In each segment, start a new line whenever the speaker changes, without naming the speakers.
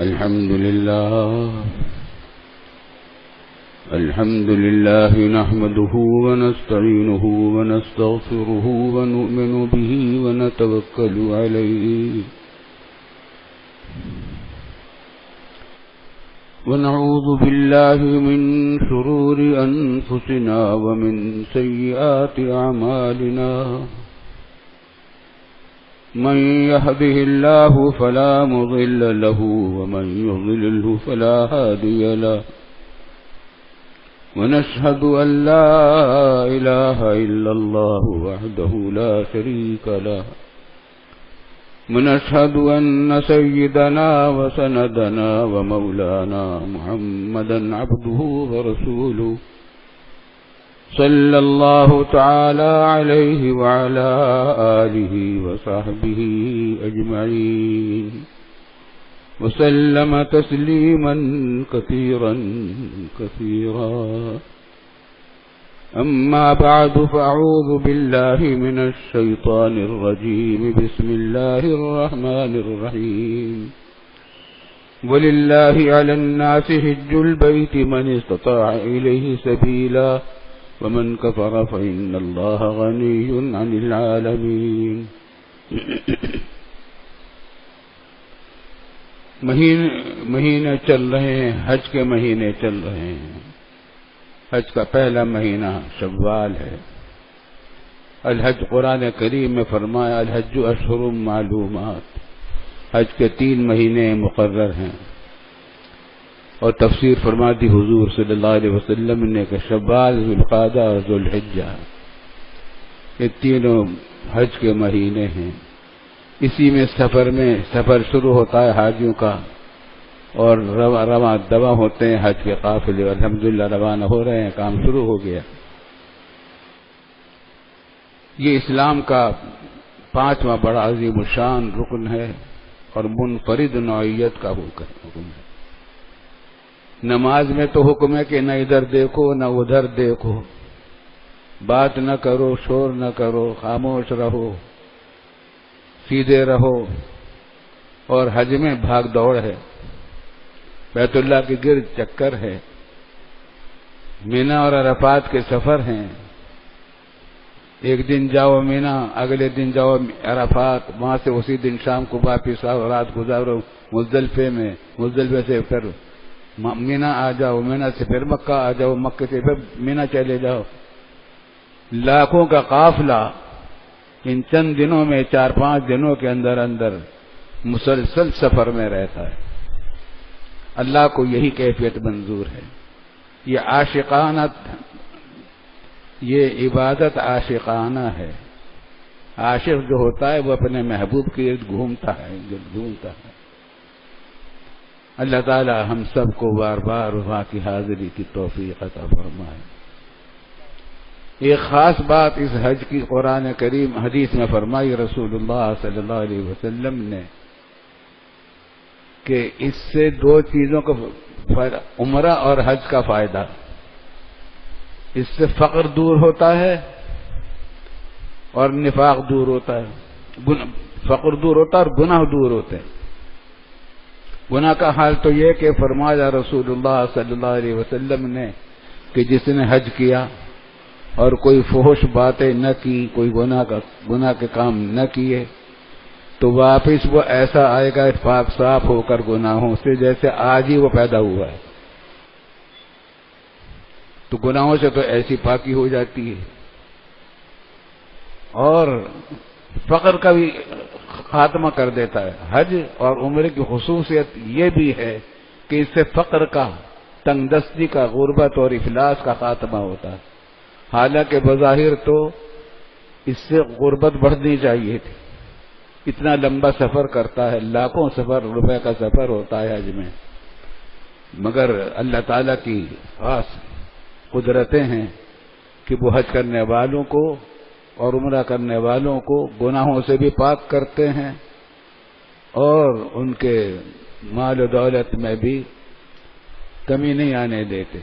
الحمد لله نحمده ونستعينه ونستغفره ونؤمن به ونتوكل عليه ونعوذ بالله من شرور أنفسنا ومن سيئات أعمالنا من يهده الله فلا مضل له ومن يضلله فلا هادي له ونشهد أن لا إله إلا الله وحده لا شريك له ونشهد أن سيدنا وسندنا ومولانا محمدا عبده ورسوله صلى الله تعالى عليه وعلى آله وصحبه أجمعين وسلم تسليما كثيرا أما بعد فأعوذ بالله من الشيطان الرجيم بسم الله الرحمن الرحيم ولله على الناس حج البيت من استطاع إليه سبيلا ومن كفر فإن الله غني عن العالمين مہینے چل رہے ہیں، حج کے مہینے چل رہے ہیں۔ حج کا پہلا مہینہ شوال ہے۔ الحج قرآن کریم میں فرمایا الحج اشہر معلومات، حج کے 3 مہینے مقرر ہیں، اور تفسیر فرما دی حضور صلی اللہ علیہ وسلم نے کہ شوال، ذوالقعدہ اور ذوالحجہ، یہ تینوں حج کے مہینے ہیں۔ اسی میں سفر شروع ہوتا ہے حاجیوں کا، اور رواں دواں ہوتے ہیں حج کے قافلے، الحمدللہ روانہ ہو رہے ہیں، کام شروع ہو گیا۔ یہ اسلام کا 5واں بڑا عظیم الشان رکن ہے اور منفرد نوعیت کا حکم ہے۔ نماز میں تو حکم ہے کہ نہ ادھر دیکھو نہ ادھر دیکھو، بات نہ کرو، شور نہ کرو، خاموش رہو، سیدھے رہو، اور حج میں بھاگ دوڑ ہے، بیت اللہ کے گرد چکر ہے، مینا اور عرفات کے سفر ہیں۔ ایک دن جاؤ مینا، اگلے دن جاؤ عرفات، وہاں سے اسی دن شام کو واپس آؤ، رات گزارو مزدلفے میں، مزدلفے سے پھر مینا آ جاؤ، مینا سے پھر مکہ آ جاؤ، مکہ سے پھر مینا چلے جاؤ۔ لاکھوں کا قافلہ ان چند دنوں میں، 4-5 دنوں کے اندر مسلسل سفر میں رہتا ہے۔ اللہ کو یہی کیفیت منظور ہے۔ یہ عاشقانہ، یہ عبادت عاشقانہ ہے۔ عاشق جو ہوتا ہے وہ اپنے محبوب کے ارد گھومتا ہے۔ اللہ تعالی ہم سب کو بار بار وہاں کی حاضری کی توفیق عطا فرمائے۔ ایک خاص بات اس حج کی قرآن کریم حدیث میں فرمائی رسول اللہ صلی اللہ علیہ وسلم نے کہ اس سے 2 چیزوں کا عمرہ اور حج کا فائدہ، اس سے فقر دور ہوتا ہے اور نفاق دور ہوتا ہے، فقر دور ہوتا ہے اور گناہ دور ہوتے ہیں۔ گناہ کا حال تو یہ کہ فرمایا رسول اللہ صلی اللہ علیہ وسلم نے کہ جس نے حج کیا اور کوئی فحش باتیں نہ کی، کوئی گناہ کے کام نہ کیے، تو واپس وہ ایسا آئے گا پاک صاف ہو کر گناہوں سے جیسے آج ہی وہ پیدا ہوا ہے۔ تو گناہوں سے تو ایسی پاکی ہو جاتی ہے، اور فقر کا بھی خاتمہ کر دیتا ہے۔ حج اور عمرے کی خصوصیت یہ بھی ہے کہ اس سے فقر کا، تنگ دستی کا، غربت اور افلاس کا خاتمہ ہوتا ہے۔ حالانکہ بظاہر تو اس سے غربت بڑھنی چاہیے تھی، اتنا لمبا سفر کرتا ہے، لاکھوں روپے کا سفر ہوتا ہے حج میں، مگر اللہ تعالیٰ کی خاص قدرتیں ہیں کہ وہ حج کرنے والوں کو اور عمرہ کرنے والوں کو گناہوں سے بھی پاک کرتے ہیں، اور ان کے مال و دولت میں بھی کمی نہیں آنے دیتے۔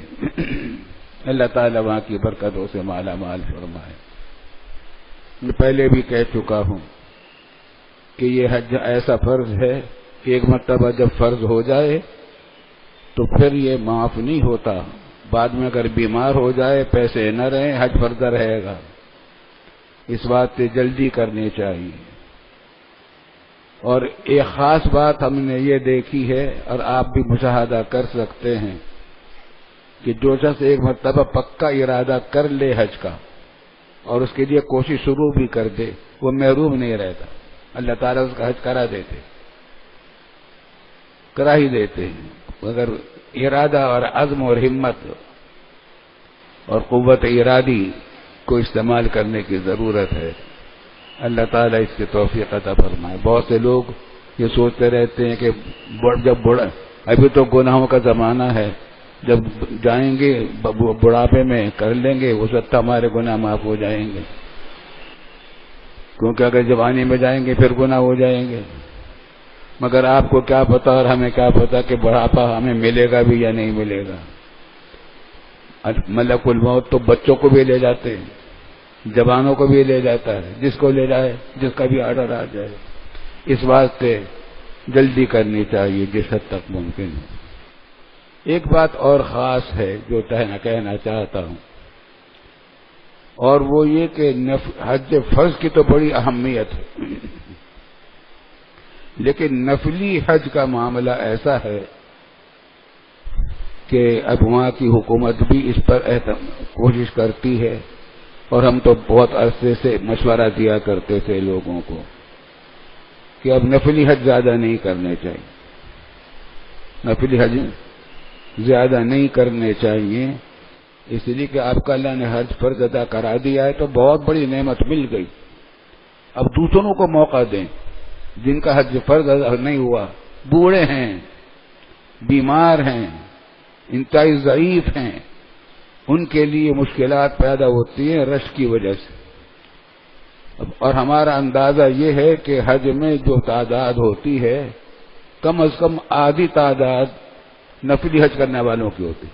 اللہ تعالیٰ وہاں کی برکتوں سے مالا مال فرمائے۔ میں پہلے بھی کہہ چکا ہوں کہ یہ حج ایسا فرض ہے کہ ایک مرتبہ جب فرض ہو جائے تو پھر یہ معاف نہیں ہوتا. بعد میں اگر بیمار ہو جائے، پیسے نہ رہیں، حج فرض رہے گا. اس بات سے جلدی کرنی چاہیے. اور ایک خاص بات ہم نے یہ دیکھی ہے اور آپ بھی مشاہدہ کر سکتے ہیں کہ جو شخص ایک مرتبہ پکا ارادہ کر لے حج کا اور اس کے لیے کوشش شروع بھی کر دے، وہ محروم نہیں رہتا. اللہ تعالیٰ اس کا حج کرا ہی دیتے ہیں. مگر ارادہ اور عزم اور ہمت اور قوت ارادی کو استعمال کرنے کی ضرورت ہے. اللہ تعالیٰ اس کی توفیق عطا فرمائے. بہت سے لوگ یہ سوچتے رہتے ہیں کہ جب ابھی تو گناہوں کا زمانہ ہے، جب جائیں گے بڑھاپے میں کر لیں گے، اس وقت ہمارے گناہ معاف ہو جائیں گے، کیونکہ اگر جوانی میں جائیں گے پھر گناہ ہو جائیں گے. مگر آپ کو کیا پتا اور ہمیں کیا پتا کہ بڑھاپا ہمیں ملے گا بھی یا نہیں ملے گا. ملک الموت تو بچوں کو بھی لے جاتے ہیں، جوانوں کو بھی لے جاتا ہے، جس کو لے جائے، جس کا بھی آرڈر آ جائے. اس واسطے جلدی کرنی چاہیے جس حد تک ممکن ہے. ایک بات اور خاص ہے جو کہنا چاہتا ہوں، اور وہ یہ کہ حج فرض کی تو بڑی اہمیت ہے، لیکن نفلی حج کا معاملہ ایسا ہے کہ اب وہاں کی حکومت بھی اس پر کوشش کرتی ہے، اور ہم تو بہت عرصے سے مشورہ دیا کرتے تھے لوگوں کو کہ اب نفلی حج زیادہ نہیں کرنے چاہیے. نفلی حج زیادہ نہیں کرنے چاہیے، اس لیے کہ آپ کا اللہ نے حج فرض ادا کرا دیا ہے تو بہت بڑی نعمت مل گئی. اب دوسروں کو موقع دیں جن کا حج فرض ادا نہیں ہوا، بوڑھے ہیں، بیمار ہیں، انتہائی ضعیف ہیں، ان کے لیے مشکلات پیدا ہوتی ہیں رش کی وجہ سے. اور ہمارا اندازہ یہ ہے کہ حج میں جو تعداد ہوتی ہے کم از کم آدھی تعداد نفلی حج کرنے والوں کی ہوتی.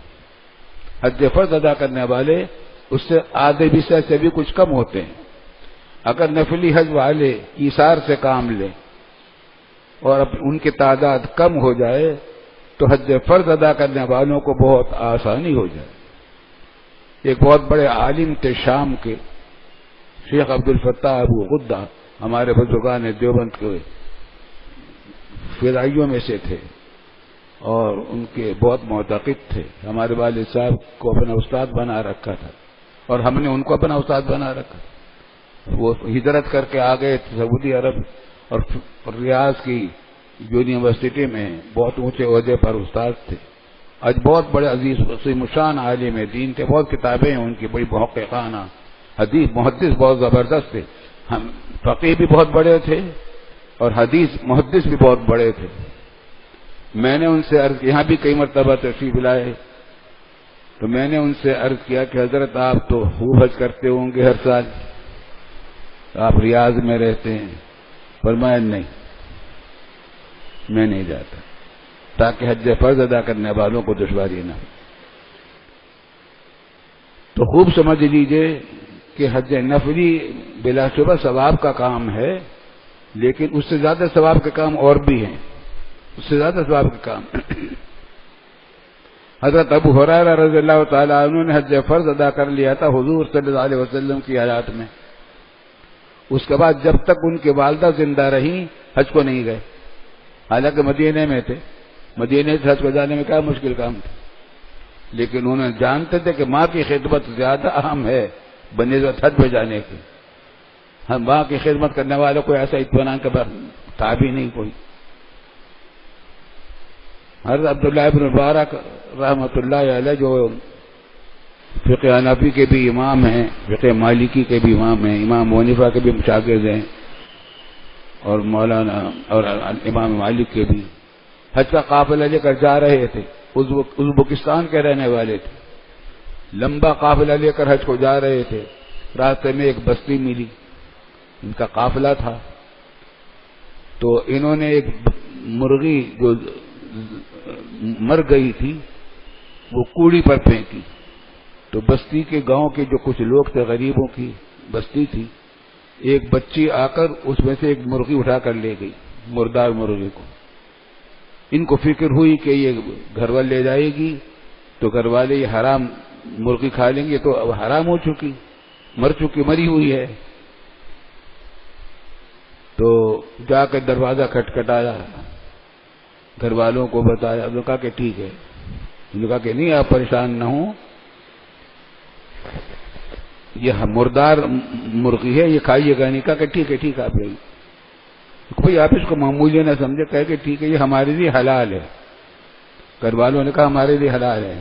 حج فرض ادا کرنے والے اس سے آدھے حصے سے بھی کچھ کم ہوتے ہیں. اگر نفلی حج والے ایثار سے کام لیں اور ان کی تعداد کم ہو جائے تو حج فرض ادا کرنے والوں کو بہت آسانی ہو جائے. ایک بہت بڑے عالم تھے شام کے، شیخ عبد الفتاح ابو غدہ، ہمارے بزرگان دیوبند کے فدائیوں میں سے تھے اور ان کے بہت معتقد تھے. ہمارے والد صاحب کو اپنا استاد بنا رکھا تھا اور ہم نے ان کو اپنا استاد بنا رکھا. وہ ہجرت کر کے آ گئے سعودی عرب اور ریاض کی یونیورسٹی میں بہت اونچے عہدے پر استاد تھے. آج بہت بڑے عزیز وسیم الشان عالم دین تھے، بہت کتابیں ہیں ان کی بڑی محققانہ. حدیث محدث بہت زبردست تھے، ہم فقیہ بھی بہت بڑے تھے اور حدیث محدث بھی بہت بڑے تھے. میں نے ان سے عرض، یہاں بھی کئی مرتبہ تشریف لائے تو میں نے ان سے عرض کیا کہ حضرت آپ تو خوب حج کرتے ہوں گے ہر سال، آپ ریاض میں رہتے ہیں. فرمایا نہیں، میں نہیں جاتا تاکہ حج فرض ادا کرنے والوں کو دشواری نہ ہو. تو خوب سمجھ لیجئے کہ حج نفلی بلا شبہ ثواب کا کام ہے، لیکن اس سے زیادہ ثواب کے کام اور بھی ہیں، اس سے زیادہ ثواب کے کام. حضرت ابو ہریرہ رضی اللہ تعالیٰ عنہ نے حج فرض ادا کر لیا تھا حضور صلی اللہ علیہ وسلم کی حیات میں. اس کے بعد جب تک ان کی والدہ زندہ رہیں حج کو نہیں گئے، حالانکہ مدینے میں تھے. مدینے سے حج کو جانے میں کیا مشکل کام تھا، لیکن انہوں جانتے تھے کہ ماں کی خدمت زیادہ اہم ہے بنسبت حج پہ جانے کی. ہم ماں کی خدمت کرنے والوں کو ایسا اطمینان کا تھا بھی نہیں کوئی. حضرت عبداللہ ابن مبارک رحمۃ اللہ علیہ جو فقہ حنفی کے بھی امام ہیں، فقہ مالکی کے بھی امام ہیں، امام حنیفہ کے بھی شاگرد ہیں اور مولانا اور امام مالک کے بھی، حج کا قافلہ لے کر جا رہے تھے. ازبکستان کے رہنے والے تھے، لمبا قافلہ لے کر حج کو جا رہے تھے. راستے میں ایک بستی ملی، ان کا قافلہ تھا، تو انہوں نے ایک مرغی جو مر گئی تھی وہ کوڑی پر پھینکی. تو بستی کے گاؤں کے جو کچھ لوگ تھے، غریبوں کی بستی تھی، ایک بچی آ کر اس میں سے ایک مرغی اٹھا کر لے گئی، مردار مرغی کو. ان کو فکر ہوئی کہ یہ گھر والے لے جائے گی تو گھر والے یہ حرام مرغی کھا لیں گے، تو اب حرام ہو چکی، مری ہوئی ہے۔ تو جا کر دروازہ کھٹکھٹایا، گھر والوں کو بتایا، انہوں نے کہا کہ ٹھیک ہے، انہوں نے کہا کہ نہیں آپ پریشان نہ ہوں، یہ مردار مرغی ہے، یہ کھائیے گا نہیں۔ کہا کہ ٹھیک ہے آپ لے، بھائی آپ اس کو معمولی نہ سمجھے، کہہ کہ ٹھیک ہے یہ ہمارے لیے حلال ہے۔ گھر والوں نے کہا ہمارے لیے حلال ہے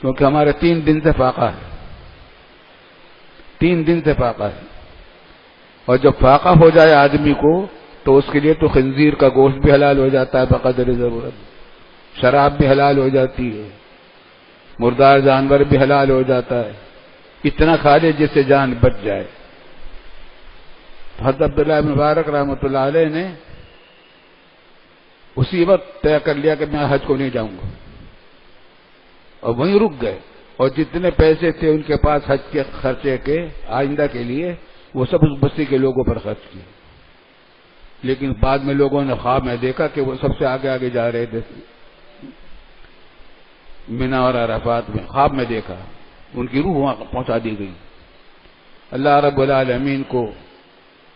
کیونکہ ہمارا 3 دن سے فاقہ ہے، 3 دن سے فاقہ ہے، اور جب فاقہ ہو جائے آدمی کو تو اس کے لیے تو خنزیر کا گوشت بھی حلال ہو جاتا ہے بقدر ضرورت، شراب بھی حلال ہو جاتی ہے، مردار جانور بھی حلال ہو جاتا ہے، اتنا کھا لے جس سے جان بچ جائے۔ حضرت عبداللہ بن مبارک رحمۃ اللہ علیہ نے اسی وقت طے کر لیا کہ میں حج کو نہیں جاؤں گا، اور وہیں رک گئے، اور جتنے پیسے تھے ان کے پاس حج کے خرچے کے آئندہ کے لیے وہ سب اس بستی کے لوگوں پر خرچ کیے۔ لیکن بعد میں لوگوں نے خواب میں دیکھا کہ وہ سب سے آگے آگے جا رہے تھے، منا اور عرفات میں خواب میں دیکھا، ان کی روح وہاں پہنچا دی گئی۔ اللہ رب العالمین کو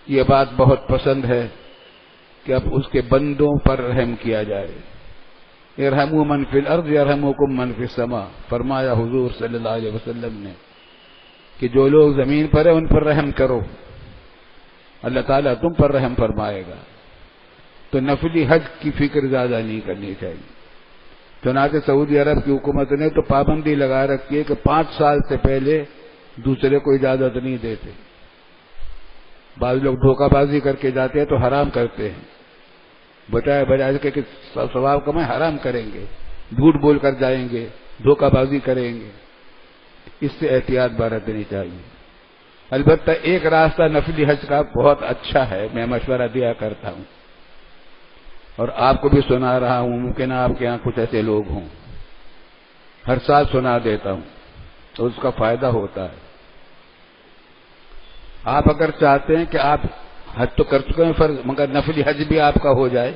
یہ بات بہت پسند ہے کہ اب اس کے بندوں پر رحم کیا جائے۔ ارحموا من فی الارض یرحمکم من فی السماء، فرمایا حضور صلی اللہ علیہ وسلم نے کہ جو لوگ زمین پر ہیں ان پر رحم کرو، اللہ تعالیٰ تم پر رحم فرمائے گا۔ تو نفلی حج کی فکر زیادہ نہیں کرنی چاہیے۔ چنانچہ سعودی عرب کی حکومت نے تو پابندی لگا رکھی ہے کہ 5 سال سے پہلے دوسرے کو اجازت نہیں دیتے۔ بعض لوگ دھوکہ بازی کر کے جاتے ہیں تو حرام کرتے ہیں، بجائے کہ ثواب کمائیں حرام کریں گے، جھوٹ بول کر جائیں گے، دھوکہ بازی کریں گے۔ اس سے احتیاط برتنی چاہیے۔ البتہ ایک راستہ نفلی حج کا بہت اچھا ہے، میں مشورہ دیا کرتا ہوں اور آپ کو بھی سنا رہا ہوں، ممکن آپ کے یہاں کچھ ایسے لوگ ہوں، ہر سال سنا دیتا ہوں تو اس کا فائدہ ہوتا ہے۔ آپ اگر چاہتے ہیں کہ آپ حج تو کر چکے ہیں فرض، مگر نفلی حج بھی آپ کا ہو جائے،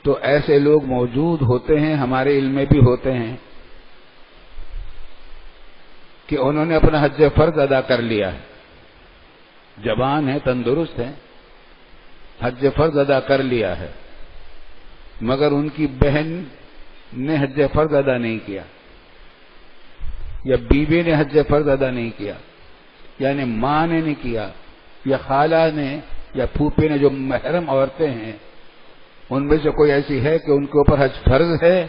تو ایسے لوگ موجود ہوتے ہیں، ہمارے علم میں بھی ہوتے ہیں کہ انہوں نے اپنا حج فرض ادا کر لیا ہے، جوان ہیں، تندرست ہیں، حج فرض ادا کر لیا ہے، مگر ان کی بہن نے حج فرض ادا نہیں کیا، یا بیوی نے حج فرض ادا نہیں کیا، یعنی ماں نے نہیں کیا، یا خالہ نے یا پھوپھی نے، جو محرم عورتیں ہیں ان میں سے کوئی ایسی ہے کہ ان کے اوپر حج فرض ہے،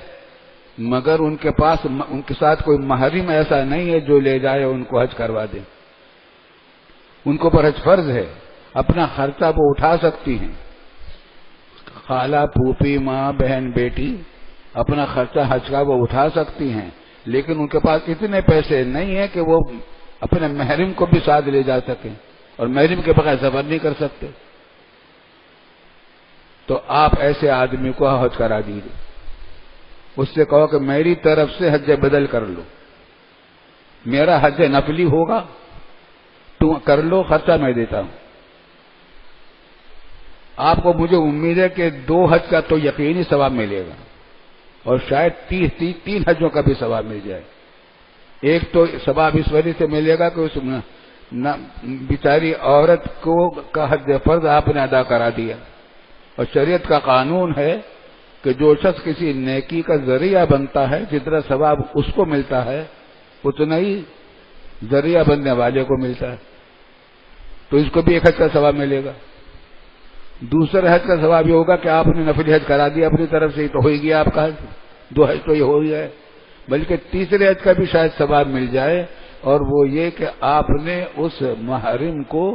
مگر ان کے پاس ان کے ساتھ کوئی محرم ایسا نہیں ہے جو لے جائے ان کو حج کروا دے۔ ان کو پر حج فرض ہے، اپنا خرچہ وہ اٹھا سکتی ہیں، خالہ، پھوپھی، ماں، بہن، بیٹی اپنا خرچہ حج کا وہ اٹھا سکتی ہیں، لیکن ان کے پاس اتنے پیسے نہیں ہیں کہ وہ اپنے محرم کو بھی ساتھ لے جا سکیں، اور محرم کے بغیر سفر نہیں کر سکتے۔ تو آپ ایسے آدمی کو حج کرا دیجیے، اس سے کہو کہ میری طرف سے حج بدل کر لو، میرا حج نفلی ہوگا، تم کر لو، خرچہ میں دیتا ہوں۔ آپ کو مجھے امید ہے کہ 2 حج کا تو یقینی ثواب ملے گا، اور شاید 3 حجوں کا بھی ثواب مل جائے۔ ایک تو ثواب اس وجہ سے ملے گا کہ اس بیچاری عورت کو کا حج فرض آپ نے ادا کرا دیا، اور شریعت کا قانون ہے کہ جو شخص کسی نیکی کا ذریعہ بنتا ہے، جتنا ثواب اس کو ملتا ہے اتنا ہی ذریعہ بننے والے کو ملتا ہے، تو اس کو بھی 1 حج کا ثواب ملے گا۔ دوسرے حج کا ثواب یہ ہوگا کہ آپ نے نفلی حج کرا دیا اپنی طرف سے، تو ہو ہی گیا آپ کا حج، 2 حج تو یہ ہو گیا ہے، بلکہ تیسرے حج کا بھی شاید ثواب مل جائے، اور وہ یہ کہ آپ نے اس محرم کو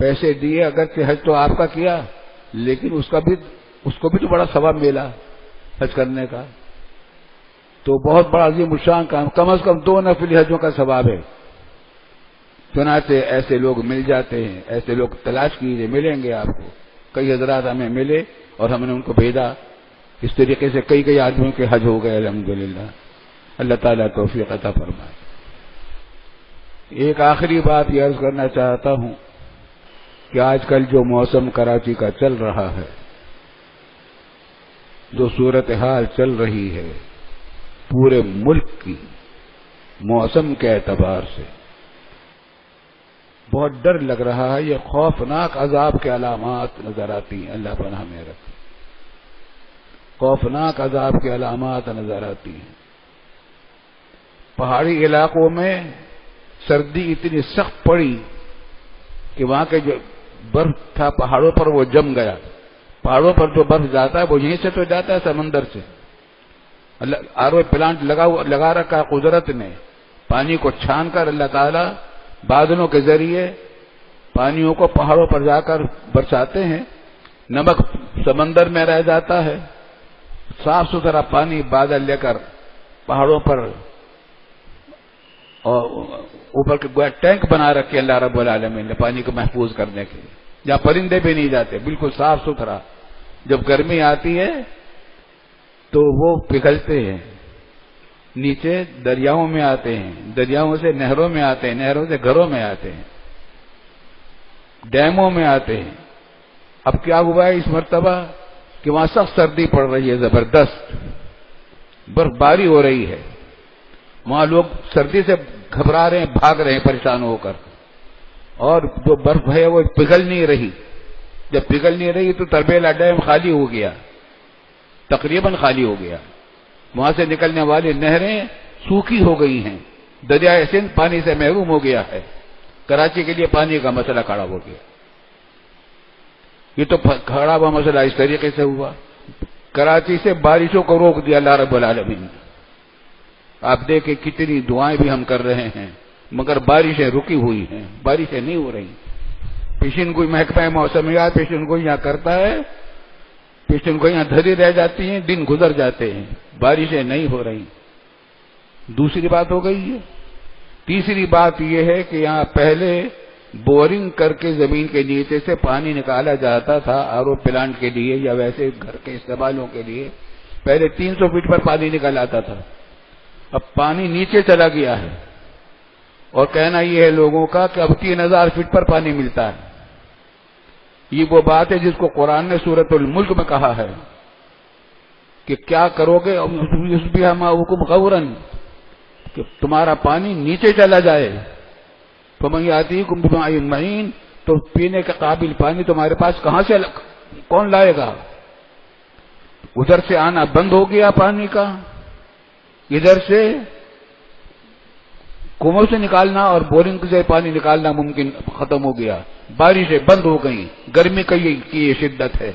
پیسے دیے، اگرچہ حج تو آپ کا کیا لیکن اس کو بھی تو بڑا ثواب ملا حج کرنے کا، تو بہت بڑا عظیم الشان کام، کم از کم 2 نفلی حجوں کا ثواب ہے۔ چنانچہ ایسے لوگ مل جاتے ہیں، ایسے لوگ تلاش کیجیے، ملیں گے آپ کو۔ کئی حضرات ہمیں ملے اور ہم نے ان کو بھیجا، اس طریقے سے کئی آدمیوں کے حج ہو گئے الحمدللہ۔ اللہ تعالیٰ توفیق عطا فرمائے۔ ایک آخری بات یہ عرض کرنا چاہتا ہوں کہ آج کل جو موسم کراچی کا چل رہا ہے جو صورتحال چل رہی ہے پورے ملک کی موسم کے اعتبار سے، بہت ڈر لگ رہا ہے، یہ خوفناک عذاب کے علامات نظر آتی ہیں، اللہ پناہ میں رکھے، خوفناک عذاب کے علامات نظر آتی ہیں۔ پہاڑی علاقوں میں سردی اتنی سخت پڑی کہ وہاں کے جو برف تھا پہاڑوں پر وہ جم گیا۔ پہاڑوں پر جو برف جاتا ہے وہ یہیں سے تو جاتا ہے سمندر سے۔ آر او پلانٹ لگا رکھا قدرت نے، پانی کو چھان کر اللہ تعالی بادلوں کے ذریعے پانیوں کو پہاڑوں پر جا کر برساتے ہیں، نمک سمندر میں رہ جاتا ہے، صاف ستھرا پانی بادل لے کر پہاڑوں پر اور اوپر کے گویا ٹینک بنا رکھے اللہ رب العالمین نے پانی کو محفوظ کرنے کے لیے، جہاں پرندے بھی نہیں جاتے، بالکل صاف ستھرا۔ جب گرمی آتی ہے تو وہ پگھلتے ہیں، نیچے دریاؤں میں آتے ہیں، دریاؤں سے نہروں میں آتے ہیں، نہروں سے گھروں میں آتے ہیں، ڈیموں میں آتے ہیں۔ اب کیا ہوا ہے اس مرتبہ کہ وہاں سخت سردی پڑ رہی ہے، زبردست برف باری ہو رہی ہے، وہاں لوگ سردی سے گھبرا رہے ہیں، بھاگ رہے ہیں پریشان ہو کر، اور جو برف ہے وہ پگھل نہیں رہی۔ جب پگھل نہیں رہی تو تربیلا ڈیم خالی ہو گیا، تقریباً خالی ہو گیا، وہاں سے نکلنے والی نہریں سوکھی ہو گئی ہیں، دریائے سندھ پانی سے محروم ہو گیا ہے، کراچی کے لیے پانی کا مسئلہ کھڑا ہو گیا۔ یہ تو کھڑا ہوا مسئلہ اس طریقے سے ہوا، کراچی سے بارشوں کو روک دیا اللہ رب العالمین نے۔ آپ دیکھیں کتنی دعائیں بھی ہم کر رہے ہیں مگر بارشیں رکی ہوئی ہیں، بارشیں نہیں ہو رہی۔ پیشن گوئی محکمہ موسمیات پیشن گوئی یہاں کرتا ہے، پیشن گوئی یہاں دھری رہ جاتی ہیں، دن گزر جاتے ہیں، بارشیں نہیں ہو رہی۔ دوسری بات ہو گئی ہے۔ تیسری بات یہ ہے کہ یہاں پہلے بورنگ کر کے زمین کے نیچے سے پانی نکالا جاتا تھا آر او پلانٹ کے لیے یا ویسے گھر کے استعمالوں کے لیے، پہلے 300 فٹ پر پانی نکال آتا تھا، اب پانی نیچے چلا گیا ہے، اور کہنا یہ ہے لوگوں کا کہ اب 3000 فٹ پر پانی ملتا ہے۔ یہ وہ بات ہے جس کو قرآن نے سورۃ الملک میں کہا ہے کہ کیا کرو گے حکم غوراً، کہ تمہارا پانی نیچے چلا جائے، فمن یاتیکم بماء معین، تو پینے کے قابل پانی تمہارے پاس کہاں سے کون لائے گا؟ ادھر سے آنا بند ہو گیا پانی کا، ادھر سے کنویں سے نکالنا اور بورنگ سے پانی نکالنا ممکن ختم ہو گیا، بارشیں بند ہو گئیں، گرمی کی یہ شدت ہے۔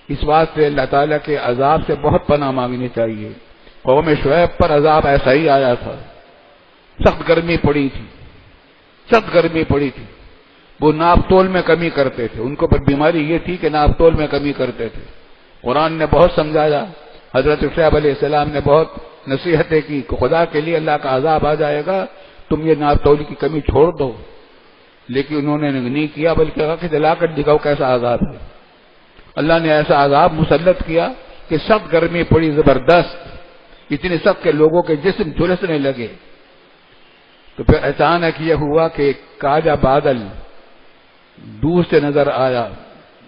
اس بات سے اللہ تعالیٰ کے عذاب سے بہت پناہ مانگنی چاہیے۔ قوم شعیب پر عذاب ایسا ہی آیا تھا، سخت گرمی پڑی تھی، سخت گرمی پڑی تھی، وہ ناپ تول میں کمی کرتے تھے، ان کو پر بیماری یہ تھی کہ ناپ تول میں کمی کرتے تھے۔ قرآن نے بہت سمجھایا، حضرت شعیب علیہ السلام نے بہت نصیحتیں کی کہ خدا کے لیے اللہ کا عذاب آ جائے گا، تم یہ ناپ تول کی کمی چھوڑ دو، لیکن انہوں نے نہیں کیا، بلکہ کہا کہ دلا کر دکھاؤ کیسا عذاب ہے۔ اللہ نے ایسا عذاب مسلط کیا کہ سخت گرمی پڑی زبردست، اتنی سخت کہ لوگوں کے جسم جھلسنے لگے۔ تو پھر اچانک یہ ہوا کہ ایک کالا بادل دور سے نظر آیا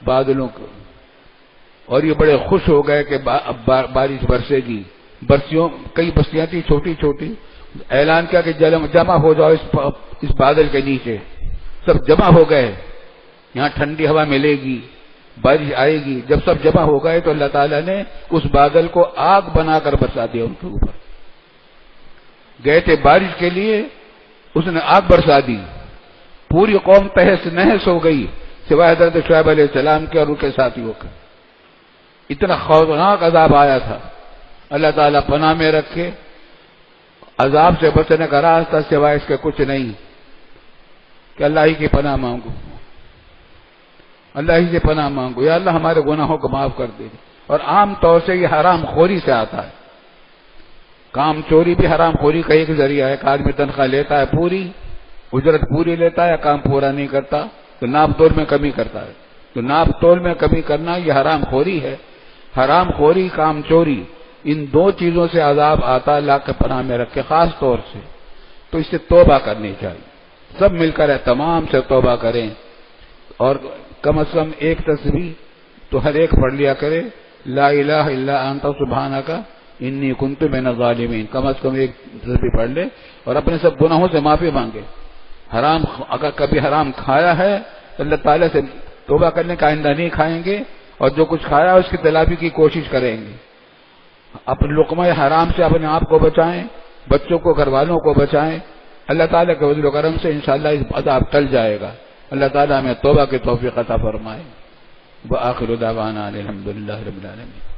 بادلوں کو، اور یہ بڑے خوش ہو گئے کہ بارش برسے گی۔ برسیوں کئی بستیاں تھیں چھوٹی چھوٹی، اعلان کیا کہ جمع ہو جاؤ اس بادل کے نیچے، سب جمع ہو گئے، یہاں ٹھنڈی ہوا ملے گی، بارش آئے گی۔ جب سب جمع ہو گئے تو اللہ تعالیٰ نے اس بادل کو آگ بنا کر برسا دیا ان کے اوپر۔ گئے تھے بارش کے لیے، اس نے آگ برسا دی، پوری قوم تہس نہس ہو گئی سوائے حضرت شعیب علیہ السلام کے اور ان کے ساتھیوں کے۔ اتنا خوفناک عذاب آیا تھا۔ اللہ تعالیٰ پناہ میں رکھے، عذاب سے بچنے کا راستہ سوائے اس کے کچھ نہیں کہ اللہ ہی کی پناہ مانگو، اللہ ہی سے پناہ مانگو، یا اللہ ہمارے گناہوں کو معاف کر دے۔ اور عام طور سے یہ حرام خوری سے آتا ہے، کام چوری بھی حرام خوری کا ایک ذریعہ ہے کہ آدمی تنخواہ لیتا ہے پوری، اجرت پوری لیتا ہے، کام پورا نہیں کرتا تو ناپ تول میں کمی کرتا ہے، تو ناپ تول میں کمی کرنا یہ حرام خوری ہے۔ حرام خوری، کام چوری، ان دو چیزوں سے عذاب آتا، اللہ کے پناہ میں رکھے خاص طور سے، تو اس سے توبہ کرنی چاہیے، سب مل کر تمام سے توبہ کریں، اور کم از کم ایک تسبیح تو ہر ایک پڑھ لیا کرے، لا الہ الا انت سبحانک انی کنت من الظالمین، کم از کم ایک تسبیح پڑھ لے اور اپنے سب گناہوں سے معافی مانگے. حرام اگر کبھی حرام کھایا ہے تو اللہ تعالیٰ سے توبہ کرنے کا، آئندہ نہیں کھائیں گے، اور جو کچھ کھایا ہے اس کی تلافی کی کوشش کریں گے. اپنے لقمہ حرام سے اپنے آپ کو بچائیں، بچوں کو، گھر والوں کو بچائیں. اللہ تعالیٰ کے فضل و کرم سے انشاءاللہ اس عذاب ٹل جائے گا. اللہ تعالیٰ ہمیں توبہ کی توفیق عطا فرمائے. وآخر دعوانا الحمدللہ رب العالمین.